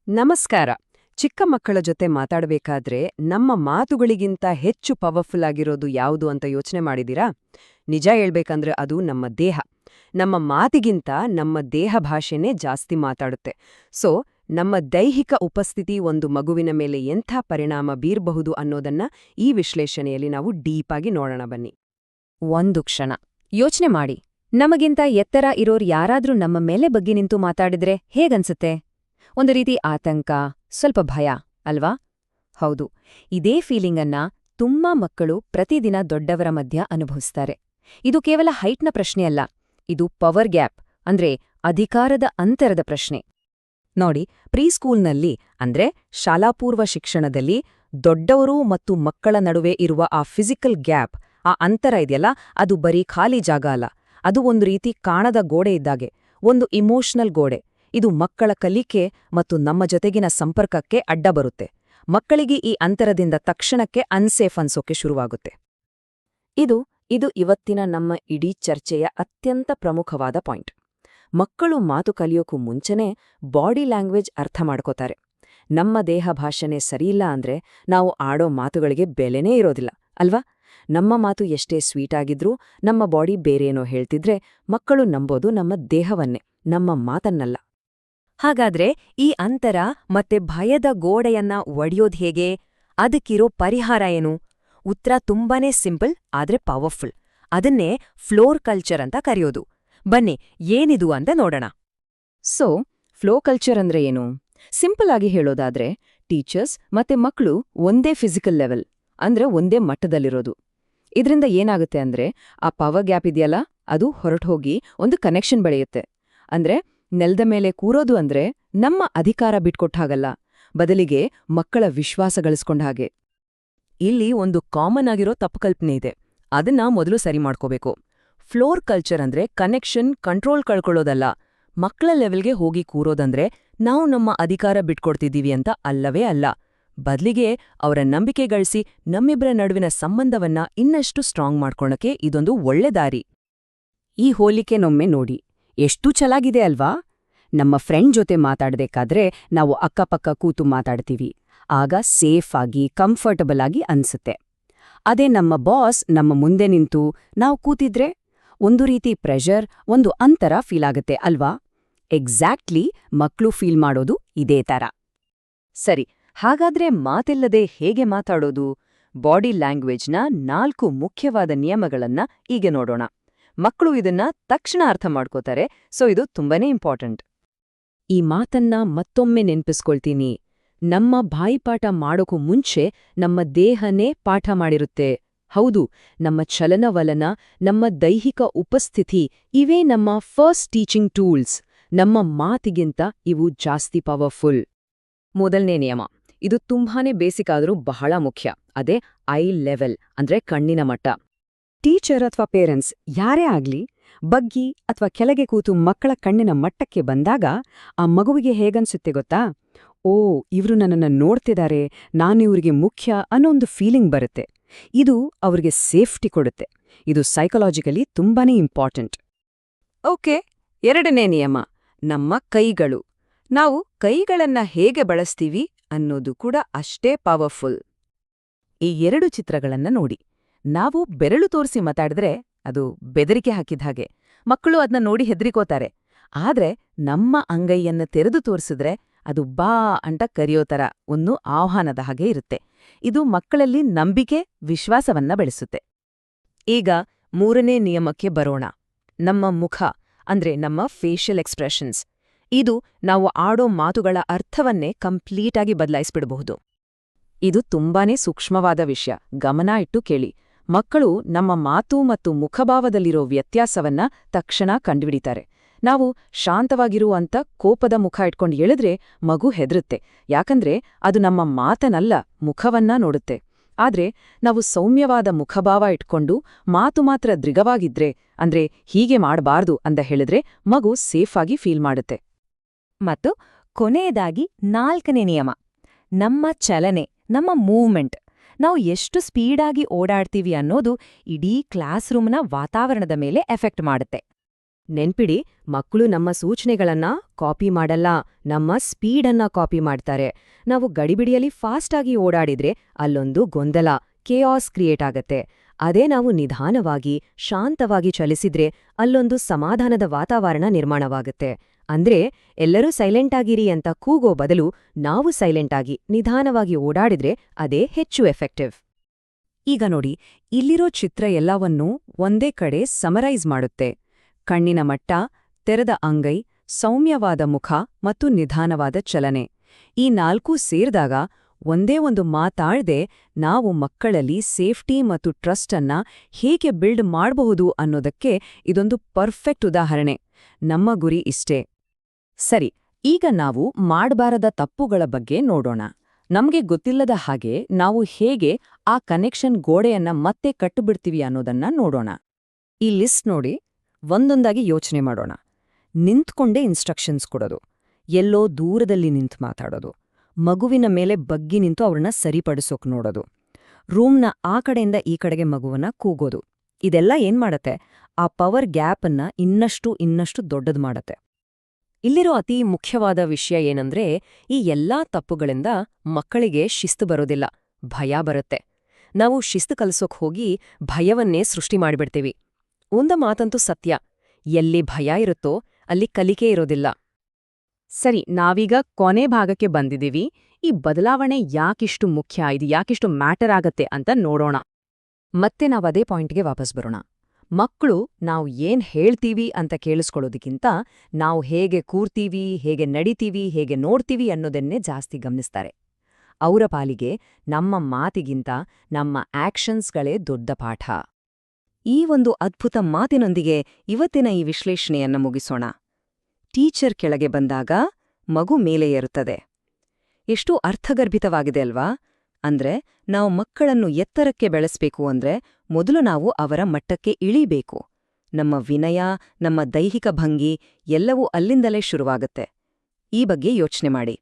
ನಮಸ್ಕಾರ. ಚಿಕ್ಕ ಮಕ್ಕಳ ಜೊತೆ ಮಾತಾಡಬೇಕಾದ್ರೆ ನಮ್ಮ ಮಾತುಗಳಿಗಿಂತ ಹೆಚ್ಚು ಪವರ್ಫುಲ್ ಆಗಿರೋದು ಯಾವುದು ಅಂತ ಯೋಚನೆ ಮಾಡಿದೀರಾ? ನಿಜ ಹೇಳ್ಬೇಕಂದ್ರೆ ಅದು ನಮ್ಮ ದೇಹ. ನಮ್ಮ ಮಾತಿಗಿಂತ ನಮ್ಮ ದೇಹ ಭಾಷೆನೇ ಜಾಸ್ತಿ ಮಾತಾಡುತ್ತೆ. ಸೊ, ನಮ್ಮ ದೈಹಿಕ ಉಪಸ್ಥಿತಿ ಒಂದು ಮಗುವಿನ ಮೇಲೆ ಎಂಥ ಪರಿಣಾಮ ಬೀರಬಹುದು ಅನ್ನೋದನ್ನ ಈ ವಿಶ್ಲೇಷಣೆಯಲ್ಲಿ ನಾವು ಡೀಪಾಗಿ ನೋಡೋಣ ಬನ್ನಿ. ಒಂದು ಕ್ಷಣ ಯೋಚ್ನೆ ಮಾಡಿ. ನಮಗಿಂತ ಎತ್ತರ ಇರೋರು ಯಾರಾದ್ರೂ ನಮ್ಮ ಮೇಲೆ ಬಗ್ಗಿ ನಿಂತು ಮಾತಾಡಿದ್ರೆ ಹೇಗನ್ಸುತ್ತೆ? ಒಂದು ರೀತಿ ಆತಂಕ, ಸ್ವಲ್ಪ ಭಯ ಅಲ್ವಾ? ಹೌದು, ಇದೇ ಫೀಲಿಂಗನ್ನ ತುಂಬಾ ಮಕ್ಕಳು ಪ್ರತಿದಿನ ದೊಡ್ಡವರ ಮಧ್ಯ ಅನುಭವಿಸ್ತಾರೆ. ಇದು ಕೇವಲ ಹೈಟ್ನ ಪ್ರಶ್ನೆಯಲ್ಲ, ಇದು ಪವರ್ ಗ್ಯಾಪ್ ಅಂದ್ರೆ ಅಧಿಕಾರದ ಅಂತರದ ಪ್ರಶ್ನೆ. ನೋಡಿ, ಪ್ರೀಸ್ಕೂಲ್ನಲ್ಲಿ ಅಂದ್ರೆ ಶಾಲಾಪೂರ್ವ ಶಿಕ್ಷಣದಲ್ಲಿ ದೊಡ್ಡವರು ಮತ್ತು ಮಕ್ಕಳ ನಡುವೆ ಇರುವ ಆ ಫಿಸಿಕಲ್ ಗ್ಯಾಪ್, ಆ ಅಂತರ ಇದೆಯಲ್ಲ, ಅದು ಬರೀ ಖಾಲಿ ಜಾಗ ಅಲ್ಲ. ಅದು ಒಂದು ರೀತಿ ಕಾಣದ ಗೋಡೆ ಇದ್ದಾಗೆ, ಒಂದು ಇಮೋಷನಲ್ ಗೋಡೆ. ಇದು ಮಕ್ಕಳ ಕಲಿಕೆ ಮತ್ತು ನಮ್ಮ ಜೊತೆಗಿನ ಸಂಪರ್ಕಕ್ಕೆ ಅಡ್ಡ ಬರುತ್ತೆ. ಮಕ್ಕಳಿಗೆ ಈ ಅಂತರದಿಂದ ತಕ್ಷಣಕ್ಕೆ ಅನ್ಸೇಫ್ ಅನ್ಸೋಕೆ ಶುರುವಾಗುತ್ತೆ. ಇದು ಇವತ್ತಿನ ನಮ್ಮ ಇಡೀ ಚರ್ಚೆಯ ಅತ್ಯಂತ ಪ್ರಮುಖವಾದ ಪಾಯಿಂಟ್. ಮಕ್ಕಳು ಮಾತು ಕಲಿಯೋಕ್ಕೂ ಮುಂಚೆನೇ ಬಾಡಿ ಲ್ಯಾಂಗ್ವೇಜ್ ಅರ್ಥ ಮಾಡ್ಕೋತಾರೆ. ನಮ್ಮ ದೇಹ ಭಾಷೆನೇ ಸರಿಯಿಲ್ಲ ಅಂದ್ರೆ ನಾವು ಆಡೋ ಮಾತುಗಳಿಗೆ ಬೆಲೆನೇ ಇರೋದಿಲ್ಲ ಅಲ್ವಾ? ನಮ್ಮ ಮಾತು ಎಷ್ಟೇ ಸ್ವೀಟ್ ಆಗಿದ್ರೂ ನಮ್ಮ ಬಾಡಿ ಬೇರೇನೋ ಹೇಳ್ತಿದ್ರೆ ಮಕ್ಕಳು ನಂಬೋದು ನಮ್ಮ ದೇಹವನ್ನೇ, ನಮ್ಮ ಮಾತನ್ನಲ್ಲ. ಹಾಗಾದ್ರೆ ಈ ಅಂತರ ಮತ್ತೆ ಭಯದ ಗೋಡೆಯನ್ನ ಒಡೆಯೋದ್ ಹೇಗೆ? ಅದಕ್ಕಿರೋ ಪರಿಹಾರ ಏನು? ಉತ್ತರ ತುಂಬಾನೇ ಸಿಂಪಲ್ ಆದ್ರೆ ಪವರ್ಫುಲ್. ಅದನ್ನೇ ಫ್ಲೋರ್ ಕಲ್ಚರ್ ಅಂತ ಕರೆಯೋದು. ಬನ್ನಿ, ಏನಿದು ಅಂತ ನೋಡೋಣ. ಸೊ, ಫ್ಲೋ ಕಲ್ಚರ್ ಅಂದ್ರೆ ಏನು? ಸಿಂಪಲ್ ಆಗಿ ಹೇಳೋದಾದ್ರೆ, ಟೀಚರ್ಸ್ ಮತ್ತೆ ಮಕ್ಕಳು ಒಂದೇ ಫಿಸಿಕಲ್ ಲೆವೆಲ್ ಅಂದ್ರೆ ಒಂದೇ ಮಟ್ಟದಲ್ಲಿರೋದು. ಇದರಿಂದ ಏನಾಗುತ್ತೆ ಅಂದ್ರೆ ಆ ಪವರ್ ಗ್ಯಾಪ್ ಇದೆಯಲ್ಲ, ಅದು ಹೊರಟೋಗಿ ಒಂದು ಕನೆಕ್ಷನ್ ಬೆಳೆಯುತ್ತೆ. ಅಂದ್ರೆ ನೆಲದ ಮೇಲೆ ಕೂರೋದು ಅಂದ್ರೆ ನಮ್ಮ ಅಧಿಕಾರ ಬಿಟ್ಕೊಟ್ಟಾಗಲ್ಲ, ಬದಲಿಗೆ ಮಕ್ಕಳ ವಿಶ್ವಾಸ ಗಳಿಸ್ಕೊಂಡ ಹಾಗೆ. ಇಲ್ಲಿ ಒಂದು ಕಾಮನ್ ಆಗಿರೋ ತಪ್ಪುಕಲ್ಪನೆ ಇದೆ, ಅದನ್ನ ಮೊದಲು ಸರಿ ಮಾಡ್ಕೋಬೇಕು. ಫ್ಲೋರ್ ಕಲ್ಚರ್ ಅಂದ್ರೆ ಕನೆಕ್ಷನ್, ಕಂಟ್ರೋಲ್ ಕಳ್ಕೊಳ್ಳೋದಲ್ಲ. ಮಕ್ಕಳ ಲೆವೆಲ್ಗೆ ಹೋಗಿ ಕೂರೋದಂದ್ರೆ ನಾವು ನಮ್ಮ ಅಧಿಕಾರ ಬಿಟ್ಕೊಡ್ತಿದ್ದೀವಿ ಅಂತ ಅಲ್ಲವೇ ಅಲ್ಲ. ಬದ್ಲಿಗೆ ಅವರ ನಂಬಿಕೆ ಗಳಿಸಿ ನಮ್ಮಿಬ್ಬರ ನಡುವಿನ ಸಂಬಂಧವನ್ನ ಇನ್ನಷ್ಟು ಸ್ಟ್ರಾಂಗ್ ಮಾಡ್ಕೊಳಕ್ಕೆ ಇದೊಂದು ಒಳ್ಳೆ ದಾರಿ. ಈ ಹೋಲಿಕೆನೊಮ್ಮೆ ನೋಡಿ, ಎಷ್ಟು ಚೆನ್ನಾಗಿದೆ ಅಲ್ವಾ? ನಮ್ಮ ಫ್ರೆಂಡ್ ಜೊತೆ ಮಾತಾಡ್ಬೇಕಾದ್ರೆ ನಾವು ಅಕ್ಕಪಕ್ಕ ಕೂತು ಮಾತಾಡ್ತೀವಿ. ಆಗ ಸೇಫ್ ಆಗಿ, ಕಂಫರ್ಟಬಲ್ ಆಗಿ ಅನ್ಸುತ್ತೆ. ಅದೇ ನಮ್ಮ ಬಾಸ್ ನಮ್ಮ ಮುಂದೆ ನಿಂತು ನಾವು ಕೂತಿದ್ರೆ ಒಂದು ರೀತಿ ಪ್ರೆಷರ್, ಒಂದು ಅಂತರ ಫೀಲ್ ಆಗತ್ತೆ ಅಲ್ವಾ? ಎಕ್ಸಾಕ್ಟ್ಲಿ, ಮಕ್ಕಳು ಫೀಲ್ ಮಾಡೋದು ಇದೇ ತರ. ಸರಿ, ಹಾಗಾದ್ರೆ ಮಾತಿಲ್ಲದೆ ಹೇಗೆ ಮಾತಾಡೋದು? ಬಾಡಿ ಲ್ಯಾಂಗ್ವೇಜ್ನ 4 ಮುಖ್ಯವಾದ ನಿಯಮಗಳನ್ನ ಈಗ ನೋಡೋಣ. ಮಕ್ಕಳು ಇದನ್ನ ತಕ್ಷಣ ಅರ್ಥ ಮಾಡ್ಕೋತಾರೆ, ಸೊ ಇದು ತುಂಬಾನೇ ಇಂಪಾರ್ಟೆಂಟ್. ಈ ಮಾತನ್ನ ಮತ್ತೊಮ್ಮೆ ನೆನ್ಪಿಸ್ಕೊಳ್ತೀನಿ. ನಮ್ಮ ಬಾಯಿಪಾಠ ಮಾಡೋಕು ಮುಂಚೆ ನಮ್ಮ ದೇಹನೇ ಪಾಠ ಮಾಡಿರುತ್ತೆ. ಹೌದು, ನಮ್ಮ ಚಲನವಲನ, ನಮ್ಮ ದೈಹಿಕ ಉಪಸ್ಥಿತಿ ಇವೇ ನಮ್ಮ ಫಸ್ಟ್ ಟೀಚಿಂಗ್ ಟೂಲ್ಸ್. ನಮ್ಮ ಮಾತಿಗಿಂತ ಇವು ಜಾಸ್ತಿ ಪವರ್ಫುಲ್. ಮೊದಲನೇ ನಿಯಮ, ಇದು ತುಂಬಾನೇ ಬೇಸಿಕ್ ಆದರೂ ಬಹಳ ಮುಖ್ಯ. ಅದೇ ಐ ಲೆವೆಲ್ ಅಂದ್ರೆ ಕಣ್ಣಿನ ಮಟ್ಟ. ಟೀಚರ್ ಅಥವಾ ಪೇರೆಂಟ್ಸ್ ಯಾರೇ ಆಗ್ಲಿ ಬಗ್ಗಿ ಅಥವಾ ಕೆಳಗೆ ಕೂತು ಮಕ್ಕಳ ಕಣ್ಣಿನ ಮಟ್ಟಕ್ಕೆ ಬಂದಾಗ ಆ ಮಗುವಿಗೆ ಹೇಗನ್ಸುತ್ತೆ ಗೊತ್ತಾ? ಓ, ಇವ್ರು ನನ್ನನ್ನ ನೋಡ್ತಿದ್ದಾರೆ, ನಾನಿವ್ರಿಗೆ ಮುಖ್ಯ ಅನ್ನೋ ಒಂದು ಫೀಲಿಂಗ್ ಬರುತ್ತೆ. ಇದು ಅವ್ರಿಗೆ ಸೇಫ್ಟಿ ಕೊಡುತ್ತೆ. ಇದು ಸೈಕಲಾಜಿಕಲಿ ತುಂಬಾನೇ ಇಂಪಾರ್ಟೆಂಟ್. ಓಕೆ, ಎರಡನೇ ನಿಯಮ, ನಮ್ಮ ಕೈಗಳು. ನಾವು ಕೈಗಳನ್ನ ಹೇಗೆ ಬಳಸ್ತೀವಿ ಅನ್ನೋದು ಕೂಡ ಅಷ್ಟೇ ಪವರ್ಫುಲ್. ಈ 2 ಚಿತ್ರಗಳನ್ನ ನೋಡಿ. ನಾವು ಬೆರಳು ತೋರಿಸಿ ಮಾತಾಡಿದ್ರೆ ಅದು ಬೆದರಿಕೆ ಹಾಕಿದ ಹಾಗೆ, ಮಕ್ಕಳು ಅದನ್ನ ನೋಡಿ ಹೆದರಿಕೋತಾರೆ. ಆದ್ರೆ ನಮ್ಮ ಅಂಗೈಯನ್ನ ತೆರೆದು ತೋರಿಸಿದ್ರೆ ಅದು ಬಾ ಅಂತ ಕರೆಯೋ ಥರ ಒಂದು ಆಹ್ವಾನದ ಹಾಗೆ ಇರುತ್ತೆ. ಇದು ಮಕ್ಕಳಲ್ಲಿ ನಂಬಿಕೆ, ವಿಶ್ವಾಸವನ್ನ ಬೆಳೆಸುತ್ತೆ. ಈಗ 3ನೇ ನಿಯಮಕ್ಕೆ ಬರೋಣ. ನಮ್ಮ ಮುಖ ಅಂದ್ರೆ ನಮ್ಮ ಫೇಶಿಯಲ್ ಎಕ್ಸ್ಪ್ರೆಷನ್ಸ್. ಇದು ನಾವು ಆಡೋ ಮಾತುಗಳ ಅರ್ಥವನ್ನೇ ಕಂಪ್ಲೀಟಾಗಿ ಬದಲಾಯಿಸ್ಬಿಡಬಹುದು. ಇದು ತುಂಬಾನೇ ಸೂಕ್ಷ್ಮವಾದ ವಿಷಯ, ಗಮನ ಇಟ್ಟು ಕೇಳಿ. ಮಕ್ಕಳು ನಮ್ಮ ಮಾತು ಮತ್ತು ಮುಖಭಾವದಲ್ಲಿರೋ ವ್ಯತ್ಯಾಸವನ್ನ ತಕ್ಷಣ ಕಂಡುಹಿಡಿತಾರೆ. ನಾವು ಶಾಂತವಾಗಿರುವಂತ ಕೋಪದ ಮುಖ ಇಟ್ಕೊಂಡು ಎಳೆದ್ರೆ ಮಗು ಹೆದರುತ್ತೆ, ಯಾಕಂದ್ರೆ ಅದು ನಮ್ಮ ಮಾತನಲ್ಲ, ಮುಖವನ್ನ ನೋಡುತ್ತೆ. ಆದ್ರೆ ನಾವು ಸೌಮ್ಯವಾದ ಮುಖಭಾವ ಇಟ್ಕೊಂಡು ಮಾತು ಮಾತ್ರ ದೃಢವಾಗಿದ್ರೆ, ಅಂದ್ರೆ ಹೀಗೆ ಮಾಡಬಾರ್ದು ಅಂತ ಹೇಳಿದ್ರೆ ಮಗು ಸೇಫ್ ಆಗಿ ಫೀಲ್ ಮಾಡುತ್ತೆ. ಮತ್ತು ಕೊನೆಯದಾಗಿ 4ನೇ ನಿಯಮ, ನಮ್ಮ ಚಲನೆ, ನಮ್ಮ ಮೂವ್ಮೆಂಟ್. ನಾವು ಎಷ್ಟು ಸ್ಪೀಡಾಗಿ ಓಡಾಡ್ತೀವಿ ಅನ್ನೋದು ಇಡೀ ಕ್ಲಾಸ್ ರೂಮ್ನ ವಾತಾವರಣದ ಮೇಲೆ ಎಫೆಕ್ಟ್ ಮಾಡುತ್ತೆ. ನೆನ್ಪಿಡಿ, ಮಕ್ಕಳು ನಮ್ಮ ಸೂಚನೆಗಳನ್ನ ಕಾಪಿ ಮಾಡಲ್ಲ, ನಮ್ಮ ಸ್ಪೀಡನ್ನ ಕಾಪಿ ಮಾಡ್ತಾರೆ. ನಾವು ಗಡಿಬಿಡಿಯಲ್ಲಿ ಫಾಸ್ಟಾಗಿ ಓಡಾಡಿದ್ರೆ ಅಲ್ಲೊಂದು ಗೊಂದಲ, ಕೇಆಸ್ ಕ್ರಿಯೇಟ್ ಆಗತ್ತೆ. ಅದೇ ನಾವು ನಿಧಾನವಾಗಿ, ಶಾಂತವಾಗಿ ಚಲಿಸಿದ್ರೆ ಅಲ್ಲೊಂದು ಸಮಾಧಾನದ ವಾತಾವರಣ ನಿರ್ಮಾಣವಾಗುತ್ತೆ. ಅಂದ್ರೆ ಎಲ್ಲರೂ ಸೈಲೆಂಟಾಗಿರಿ ಅಂತ ಕೂಗೋ ಬದಲು ನಾವು ಸೈಲೆಂಟಾಗಿ, ನಿಧಾನವಾಗಿ ಓಡಾಡಿದ್ರೆ ಅದೇ ಹೆಚ್ಚು ಎಫೆಕ್ಟಿವ್. ಈಗ ನೋಡಿ, ಇಲ್ಲಿರೋ ಚಿತ್ರ ಎಲ್ಲವನ್ನೂ ಒಂದೇ ಕಡೆ ಸಮರೈಸ್ ಮಾಡುತ್ತೆ. ಕಣ್ಣಿನ ಮಟ್ಟ, ತೆರೆದ ಅಂಗೈ, ಸೌಮ್ಯವಾದ ಮುಖ ಮತ್ತು ನಿಧಾನವಾದ ಚಲನೆ. ಈ ನಾಲ್ಕೂ ಸೇರಿದಾಗ ಒಂದೇ ಒಂದು ಮಾತಾಳ್ದೆ ನಾವು ಮಕ್ಕಳಲ್ಲಿ ಸೇಫ್ಟಿ ಮತ್ತು ಟ್ರಸ್ಟ್ ಅನ್ನ ಹೇಗೆ ಬಿಲ್ಡ್ ಮಾಡಬಹುದು ಅನ್ನೋದಕ್ಕೆ ಇದೊಂದು ಪರ್ಫೆಕ್ಟ್ ಉದಾಹರಣೆ. ನಮ್ಮ ಗುರಿ ಇಷ್ಟೇ. ಸರಿ, ಈಗ ನಾವು ಮಾಡಬಾರದ ತಪ್ಪುಗಳ ಬಗ್ಗೆ ನೋಡೋಣ. ನಮ್ಗೆ ಗೊತ್ತಿಲ್ಲದ ಹಾಗೆ ನಾವು ಹೇಗೆ ಆ ಕನೆಕ್ಷನ್ ಗೋಡೆಯನ್ನ ಮತ್ತೆ ಕಟ್ಟುಬಿಡ್ತೀವಿ ಅನ್ನೋದನ್ನ ನೋಡೋಣ. ಈ ಲಿಸ್ಟ್ ನೋಡಿ, ಒಂದೊಂದಾಗಿ ಯೋಚನೆ ಮಾಡೋಣ. ನಿಂತ್ಕೊಂಡೇ ಇನ್ಸ್ಟ್ರಕ್ಷನ್ಸ್ ಕೊಡೋದು, ಎಲ್ಲೋ ದೂರದಲ್ಲಿ ನಿಂತು ಮಾತಾಡೋದು, ಮಗುವಿನ ಮೇಲೆ ಬಗ್ಗಿ ನಿಂತು ಅವ್ರನ್ನ ಸರಿಪಡಿಸೋಕ್ ನೋಡೋದು, ರೂಮ್ನ ಆ ಕಡೆಯಿಂದ ಈ ಕಡೆಗೆ ಮಗುವನ್ನ ಕೂಗೋದು. ಇದೆಲ್ಲ ಏನ್ ಮಾಡತ್ತೆ? ಆ ಪವರ್ ಗ್ಯಾಪನ್ನ ಇನ್ನಷ್ಟು ದೊಡ್ಡದು ಮಾಡತ್ತೆ. ಇಲ್ಲಿರೋ ಅತಿ ಮುಖ್ಯವಾದ ವಿಷಯ ಏನಂದ್ರೆ, ಈ ಎಲ್ಲಾ ತಪ್ಪುಗಳಿಂದ ಮಕ್ಕಳಿಗೆ ಶಿಸ್ತು ಬರೋದಿಲ್ಲ, ಭಯ ಬರುತ್ತೆ. ನಾವು ಶಿಸ್ತು ಕಲಿಸೋಕ್ ಹೋಗಿ ಭಯವನ್ನೇ ಸೃಷ್ಟಿ ಮಾಡಿಬಿಡ್ತೀವಿ. ಒಂದು ಮಾತಂತೂ ಸತ್ಯ, ಎಲ್ಲಿ ಭಯ ಇರುತ್ತೋ ಅಲ್ಲಿ ಕಲಿಕೆ ಇರೋದಿಲ್ಲ. ಸರಿ, ನಾವೀಗ ಕೊನೆ ಭಾಗಕ್ಕೆ ಬಂದಿದ್ದೀವಿ. ಈ ಬದಲಾವಣೆ ಯಾಕಿಷ್ಟು ಮುಖ್ಯ, ಇದು ಯಾಕಿಷ್ಟು ಮ್ಯಾಟರ್ ಆಗತ್ತೆ ಅಂತ ನೋಡೋಣ. ಮತ್ತೆ ನಾವದೇ ಪಾಯಿಂಟ್ಗೆ ವಾಪಸ್ ಬರೋಣ. ಮಕ್ಕಳು ನಾವು ಏನ್ ಹೇಳ್ತೀವಿ ಅಂತ ಕೇಳಿಸ್ಕೊಳ್ಳೋದಕ್ಕಿಂತ ನಾವು ಹೇಗೆ ಕೂರ್ತೀವಿ, ಹೇಗೆ ನಡಿತೀವಿ, ಹೇಗೆ ನೋಡ್ತೀವಿ ಅನ್ನೋದನ್ನೇ ಜಾಸ್ತಿ ಗಮನಿಸ್ತಾರೆ. ಅವರ ಪಾಲಿಗೆ ನಮ್ಮ ಮಾತಿಗಿಂತ ನಮ್ಮ ಆಕ್ಷನ್ಸ್ಗಳೇ ದೊಡ್ಡ ಪಾಠ. ಈ ಒಂದು ಅದ್ಭುತ ಮಾತಿನೊಂದಿಗೆ ಇವತ್ತಿನ ಈ ವಿಶ್ಲೇಷಣೆಯನ್ನ ಮುಗಿಸೋಣ. ಟೀಚರ್ ಕೆಳಗೆ ಬಂದಾಗ ಮಗು ಮೇಲೆ ಏರುತ್ತದೆ. ಎಷ್ಟು ಅರ್ಥಗರ್ಭಿತವಾಗಿದೆ ಅಲ್ವಾ? ಅಂದ್ರೆ ನಾವು ಮಕ್ಕಳನ್ನು ಎತ್ತರಕ್ಕೆ ಬೆಳೆಸ್ಬೇಕು ಅಂದ್ರೆ ಮೊದಲು ನಾವು ಅವರ ಮಟ್ಟಕ್ಕೆ ಇಳಿಬೇಕು. ನಮ್ಮ ವಿನಯ, ನಮ್ಮ ದೈಹಿಕ ಭಂಗಿ ಎಲ್ಲವೂ ಅಲ್ಲಿಂದಲೇ ಶುರುವಾಗುತ್ತೆ. ಈ ಬಗ್ಗೆ ಯೋಚನೆ ಮಾಡಿ.